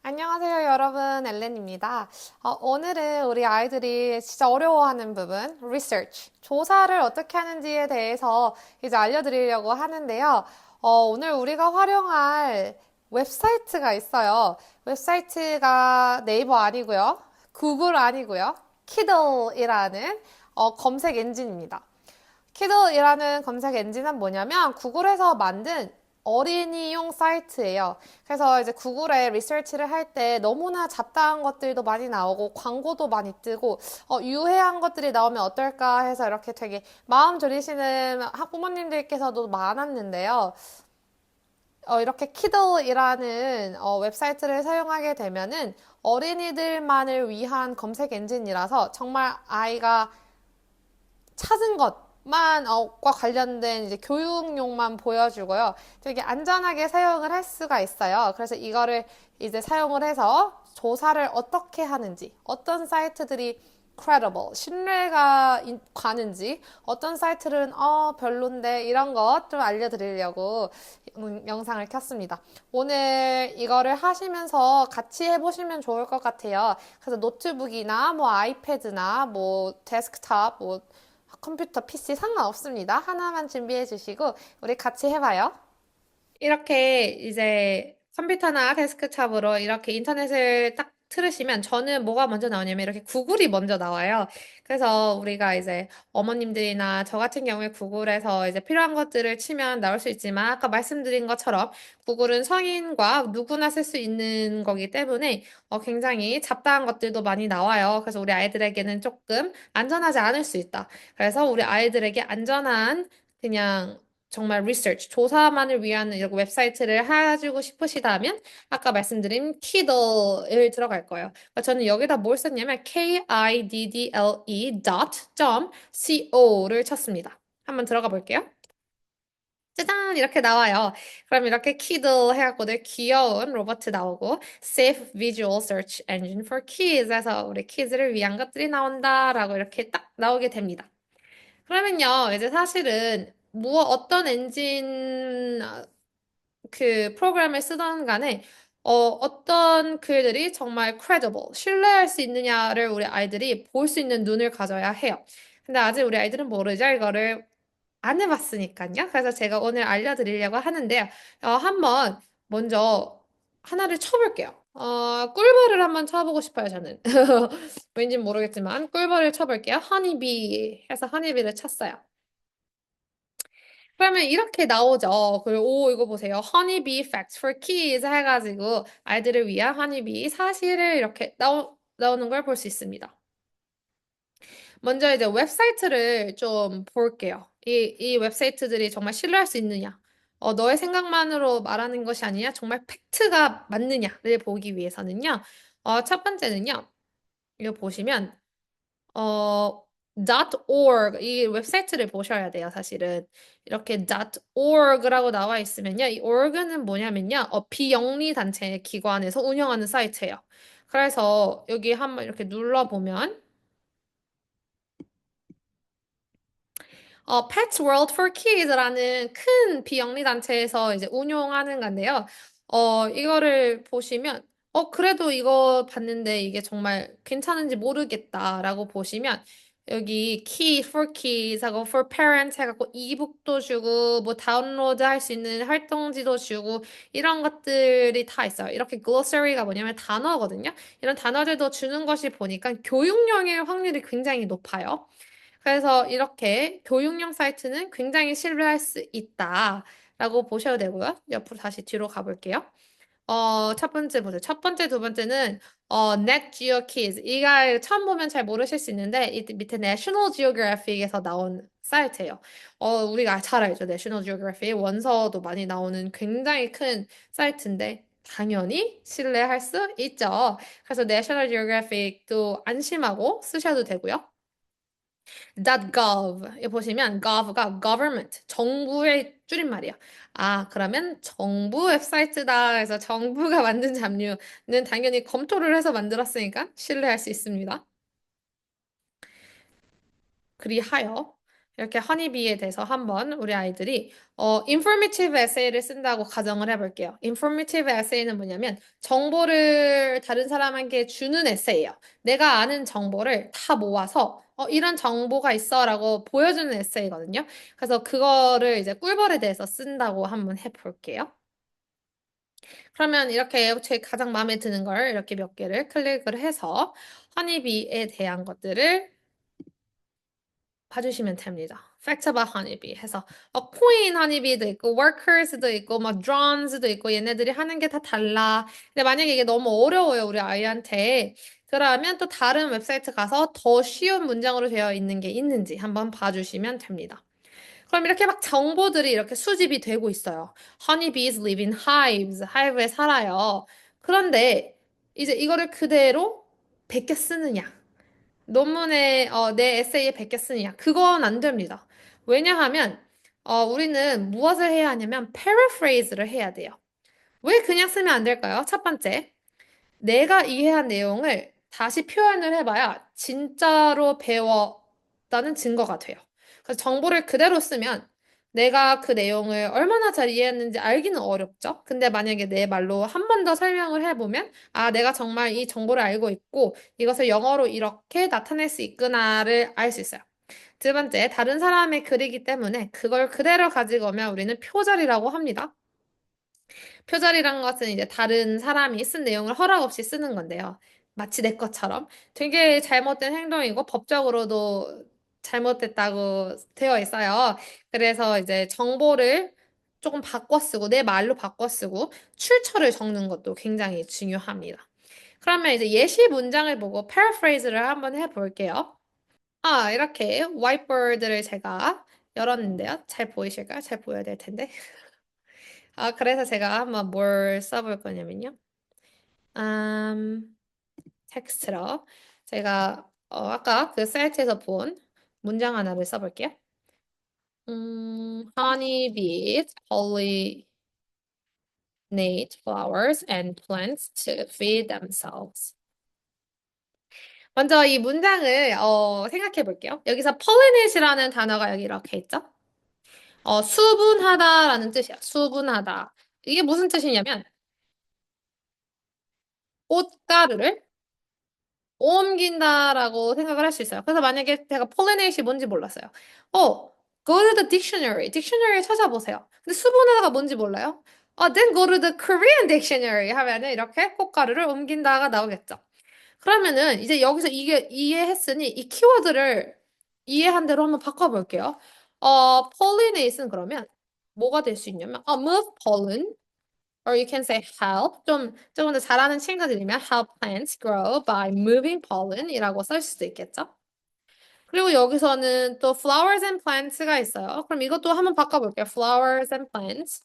안녕하세요, 여러분. 엘렌입니다. 오늘은 우리 아이들이 진짜 어려워하는 부분, research, 조사를 어떻게 하는지에 대해서 이제 알려드리려고 하는데요. 오늘 우리가 활용할 웹사이트가 있어요. 웹사이트가 네이버 아니고요. 구글 아니고요. 키들이라는 검색 엔진입니다. 키드이라는 검색 엔진은 뭐냐면 구글에서 만든 어린이용 사이트예요. 그래서 이제 구글에 리서치를 할 때 너무나 잡다한 것들도 많이 나오고 광고도 많이 뜨고 유해한 것들이 나오면 어떨까 해서 이렇게 되게 마음 졸이시는 학부모님들께서도 많았는데요. 이렇게 키들이라는 웹사이트를 사용하게 되면은 어린이들만을 위한 검색 엔진이라서 정말 아이가 찾은 것만 과 관련된 이제 교육용만 보여주고요. 되게 안전하게 사용을 할 수가 있어요. 그래서 이거를 이제 사용을 해서 조사를 어떻게 하는지, 어떤 사이트들이 credible, 신뢰가 가는지, 어떤 사이트는 별론데 이런 것 좀 알려드리려고 영상을 켰습니다. 오늘 이거를 하시면서 같이 해보시면 좋을 것 같아요. 그래서 노트북이나 뭐 아이패드나 뭐 데스크탑, 뭐 컴퓨터, PC 상관없습니다. 하나만 준비해 주시고 우리 같이 해봐요. 이렇게 이제 컴퓨터나 데스크탑으로 이렇게 인터넷을 딱 틀으시면 저는 뭐가 먼저 나오냐면 이렇게 구글이 먼저 나와요. 그래서 우리가 이제 어머님들이나 저 같은 경우에 구글에서 이제 필요한 것들을 치면 나올 수 있지만 아까 말씀드린 것처럼 구글은 성인과 누구나 쓸 수 있는 거기 때문에 굉장히 잡다한 것들도 많이 나와요. 그래서 우리 아이들에게는 조금 안전하지 않을 수 있다. 그래서 우리 아이들에게 안전한 그냥 정말 리서치, 조사만을 위한 이런 웹사이트를 해주고 싶으시다면 아까 말씀드린 키들을 들어갈 거예요. 저는 여기다 뭘 썼냐면 kiddle.co를 쳤습니다. 한번 들어가 볼게요. 짜잔! 이렇게 나와요. 그럼 이렇게 키들 해갖고 늘 귀여운 로봇 나오고 Safe Visual Search Engine for Kids 해서 우리 키즈를 위한 것들이 나온다라고 이렇게 딱 나오게 됩니다. 그러면요, 이제 사실은 어떤 엔진 그 프로그램을 쓰던 간에 어떤 글들이 정말 credible, 신뢰할 수 있느냐를 우리 아이들이 볼 수 있는 눈을 가져야 해요. 근데 아직 우리 아이들은 모르죠. 이거를 안 해봤으니까요. 그래서 제가 오늘 알려드리려고 하는데요. 한번 먼저 하나를 쳐볼게요. 꿀벌을 한번 쳐보고 싶어요, 저는. 왠지 모르겠지만 꿀벌을 쳐볼게요. 허니비 해서 허니비를 쳤어요. 그러면 이렇게 나오죠. 그리고 오 이거 보세요. Honeybee Facts for Kids 해가지고 아이들을 위한 허니비 사실을 이렇게 나오는 걸 볼 수 있습니다. 먼저 이제 웹사이트를 좀 볼게요. 이 웹사이트들이 정말 신뢰할 수 있느냐? 너의 생각만으로 말하는 것이 아니냐? 정말 팩트가 맞느냐를 보기 위해서는요. 첫 번째는요. 이거 보시면 .org 이 웹사이트를 보셔야 돼요, 사실은. 이렇게 .org라고 나와 있으면요. 이 org는 뭐냐면요. 비영리 단체 기관에서 운영하는 사이트예요. 그래서 여기 한번 이렇게 눌러보면 Pets World for Kids라는 큰 비영리 단체에서 이제 운용하는 건데요. 이거를 보시면, 그래도 이거 봤는데 이게 정말 괜찮은지 모르겠다라고 보시면, 여기 Key for Kids 하고 for Parents 해갖고 이북도 주고, 뭐 다운로드 할 수 있는 활동지도 주고, 이런 것들이 다 있어요. 이렇게 글로서리가 뭐냐면 단어거든요. 이런 단어들도 주는 것이 보니까 교육용일 확률이 굉장히 높아요. 그래서 이렇게 교육용 사이트는 굉장히 신뢰할 수 있다라고 보셔도 되고요. 옆으로 다시 뒤로 가볼게요. 첫 번째 보세요. 첫 번째, 두 번째는 Net Geo Kids. 이가 처음 보면 잘 모르실 수 있는데 이 밑에 National Geographic에서 나온 사이트예요. 우리가 잘 알죠. National Geographic 원서도 많이 나오는 굉장히 큰 사이트인데 당연히 신뢰할 수 있죠. 그래서 National Geographic도 안심하고 쓰셔도 되고요. .gov 보시면 gov가 government 정부의 줄임말이야. 그러면 정부 웹사이트다. 그래서 정부가 만든 잡류는 당연히 검토를 해서 만들었으니까 신뢰할 수 있습니다. 그리하여 이렇게 허니비에 대해서 한번 우리 아이들이 informative essay를 쓴다고 가정을 해볼게요. informative essay는 뭐냐면 정보를 다른 사람에게 주는 에세이예요. 내가 아는 정보를 다 모아서 이런 정보가 있어라고 보여주는 에세이거든요. 그래서 그거를 이제 꿀벌에 대해서 쓴다고 한번 해볼게요. 그러면 이렇게 제 가장 마음에 드는 걸 이렇게 몇 개를 클릭을 해서 허니비에 대한 것들을 봐주시면 됩니다. Fact about honeybee 해서 queen honeybee도 있고 workers도 있고 막 drones도 있고 얘네들이 하는 게 다 달라. 근데 만약에 이게 너무 어려워요 우리 아이한테. 그러면 또 다른 웹사이트 가서 더 쉬운 문장으로 되어 있는 게 있는지 한번 봐주시면 됩니다. 그럼 이렇게 막 정보들이 이렇게 수집이 되고 있어요. Honeybees live in hives. 하이브에 살아요. 그런데 이제 이거를 그대로 베껴 쓰느냐? 논문에 내 에세이에 베꼈으니까 그건 안 됩니다. 왜냐하면 우리는 무엇을 해야 하냐면 paraphrase를 해야 돼요. 왜 그냥 쓰면 안 될까요? 첫 번째, 내가 이해한 내용을 다시 표현을 해봐야 진짜로 배웠다는 증거가 돼요. 그래서 정보를 그대로 쓰면 내가 그 내용을 얼마나 잘 이해했는지 알기는 어렵죠. 근데 만약에 내 말로 한 번 더 설명을 해보면, 아, 내가 정말 이 정보를 알고 있고, 이것을 영어로 이렇게 나타낼 수 있구나를 알 수 있어요. 두 번째, 다른 사람의 글이기 때문에 그걸 그대로 가지고 오면 우리는 표절이라고 합니다. 표절이란 것은 이제 다른 사람이 쓴 내용을 허락 없이 쓰는 건데요. 마치 내 것처럼 되게 잘못된 행동이고 법적으로도 잘못됐다고 되어 있어요. 그래서 이제 정보를 조금 바꿔 쓰고 내 말로 바꿔 쓰고 출처를 적는 것도 굉장히 중요합니다. 그러면 이제 예시 문장을 보고 paraphrase를 한번 해볼게요. 아, 이렇게 whiteboard를 제가 열었는데요. 잘 보이실까요? 잘 보여야 될 텐데. 아, 그래서 제가 한번 뭘 써볼 거냐면요. 음, 텍스트로 제가 아까 그 사이트에서 본 문장 하나를 써볼게요. Honeybees pollinate flowers and plants to feed themselves. 먼저 이 문장을 생각해 볼게요. 여기서 pollinate이라는 단어가 여기 이렇게 있죠? 수분하다라는 뜻이야. 수분하다. 이게 무슨 뜻이냐면 꽃가루를 옮긴다라고 생각을 할 수 있어요. 그래서 만약에 제가 pollinat이 뭔지 몰랐어요. go to the dictionary. 딕셔너리에 찾아보세요. 근데 수분화가 뭔지 몰라요? then go to the Korean dictionary 하면은 이렇게 꽃가루를 옮긴다가 나오겠죠. 그러면은 이제 여기서 이게 이해했으니 이 키워드를 이해한 대로 한번 바꿔볼게요. pollinate은 그러면 뭐가 될 수 있냐면 move pollen or you can say help. 조금 더 잘하는 친구들이면 help plants grow by moving pollen이라고 쓸 수도 있겠죠. 그리고 여기서는 또 flowers and plants가 있어요. 그럼 이것도 한번 바꿔볼게요. flowers and plants.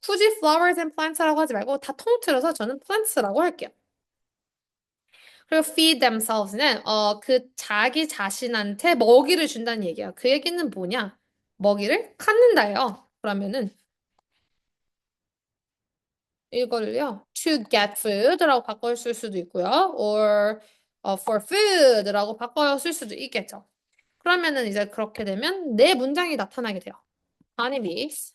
굳이 flowers and plants라고 하지 말고 다 통틀어서 저는 plants라고 할게요. 그리고 feed themselves는 그 자기 자신한테 먹이를 준다는 얘기야. 그 얘기는 뭐냐? 먹이를 갖는다예요. 그러면은 이거를요, to get food라고 바꿔 쓸 수도 있고요, or for food라고 바꿔 쓸 수도 있겠죠. 그러면은 이제 그렇게 되면 내 문장이 나타나게 돼요. Honeybees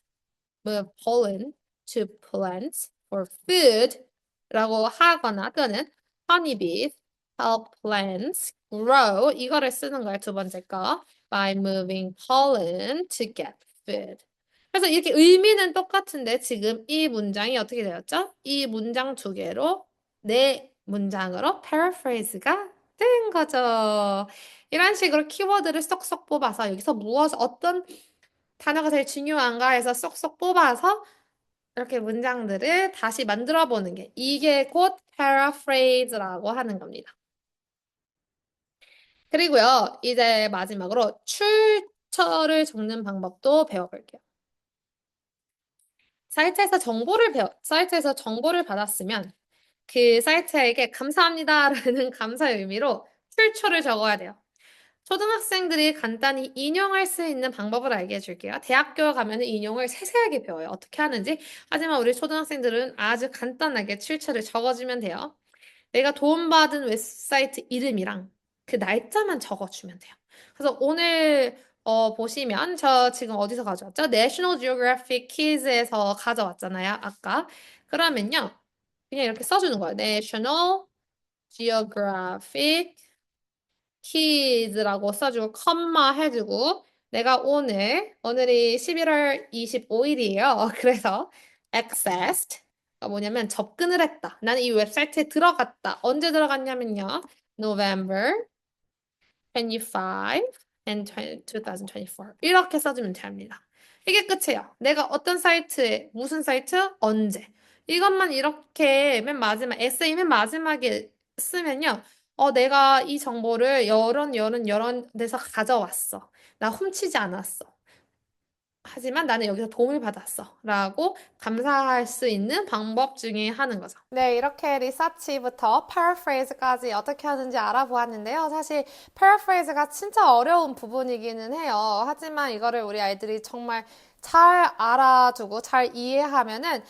move pollen to plants for food라고 하거나 또는 honeybees help plants grow 이거를 쓰는 거예요. 두 번째 거 by moving pollen to get food. 그래서 이렇게 의미는 똑같은데 지금 이 문장이 어떻게 되었죠? 이 문장 두 개로 네 문장으로 paraphrase가 된 거죠. 이런 식으로 키워드를 쏙쏙 뽑아서 여기서 무엇 어떤 단어가 제일 중요한가 해서 쏙쏙 뽑아서 이렇게 문장들을 다시 만들어 보는 게 이게 곧 paraphrase라고 하는 겁니다. 그리고요, 이제 마지막으로 출처를 적는 방법도 배워볼게요. 사이트에서 정보를 받았으면 그 사이트에게 감사합니다라는 감사의 의미로 출처를 적어야 돼요. 초등학생들이 간단히 인용할 수 있는 방법을 알게 해줄게요. 대학교 가면 인용을 세세하게 배워요. 어떻게 하는지. 하지만 우리 초등학생들은 아주 간단하게 출처를 적어주면 돼요. 내가 도움받은 웹사이트 이름이랑 그 날짜만 적어주면 돼요. 그래서 오늘 보시면 저 지금 어디서 가져왔죠? National Geographic Quiz에서 가져왔잖아요. 아까. 그러면요. 그냥 이렇게 써주는 거예요. National Geographic Quiz라고 써주고 컴마 해주고 내가 오늘이 11월 25일이에요. 그래서 accessed 뭐냐면 접근을 했다. 나는 이 웹사이트에 들어갔다. 언제 들어갔냐면요. November 25 and 2024 이렇게 써주면 됩니다. 이게 끝이에요. 내가 어떤 사이트에 무슨 사이트 언제 이것만 이렇게 맨 마지막 에세이 맨 마지막에 쓰면요. 내가 이 정보를 여러 데서 가져왔어. 나 훔치지 않았어. 하지만 나는 여기서 도움을 받았어. 라고 감사할 수 있는 방법 중에 하는 거죠. 네, 이렇게 리서치부터 paraphrase까지 어떻게 하는지 알아보았는데요. 사실 paraphrase가 진짜 어려운 부분이기는 해요. 하지만 이거를 우리 아이들이 정말 잘 알아두고 잘 이해하면은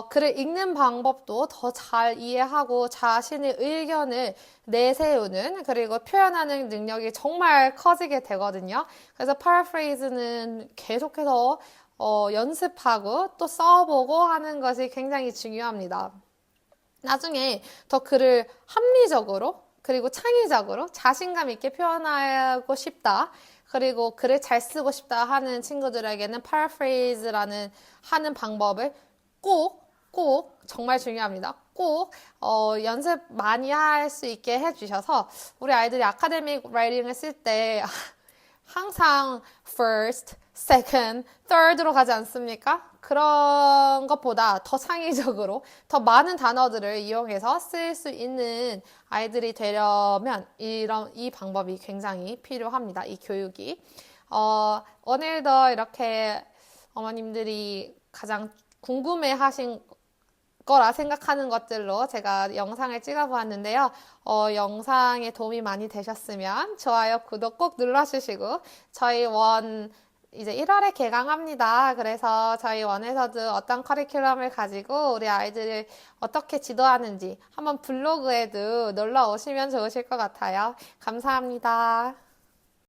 글을 읽는 방법도 더 잘 이해하고 자신의 의견을 내세우는 그리고 표현하는 능력이 정말 커지게 되거든요. 그래서 paraphrase는 계속해서 연습하고 또 써보고 하는 것이 굉장히 중요합니다. 나중에 더 글을 합리적으로 그리고 창의적으로 자신감 있게 표현하고 싶다. 그리고 글을 잘 쓰고 싶다 하는 친구들에게는 paraphrase라는 하는 방법을 꼭 정말 중요합니다. 꼭 연습 많이 할 수 있게 해주셔서 우리 아이들이 아카데믹 라이팅을 쓸 때 항상 first, second, third로 가지 않습니까? 그런 것보다 더 창의적으로 더 많은 단어들을 이용해서 쓸 수 있는 아이들이 되려면 이 방법이 굉장히 필요합니다. 이 교육이. 오늘도 이렇게 어머님들이 가장 궁금해 하신 거라 생각하는 것들로 제가 영상을 찍어 보았는데요. 영상에 도움이 많이 되셨으면 좋아요, 구독 꼭 눌러주시고 저희 원 이제 1월에 개강합니다. 그래서 저희 원에서도 어떤 커리큘럼을 가지고 우리 아이들을 어떻게 지도하는지 한번 블로그에도 놀러 오시면 좋으실 것 같아요. 감사합니다.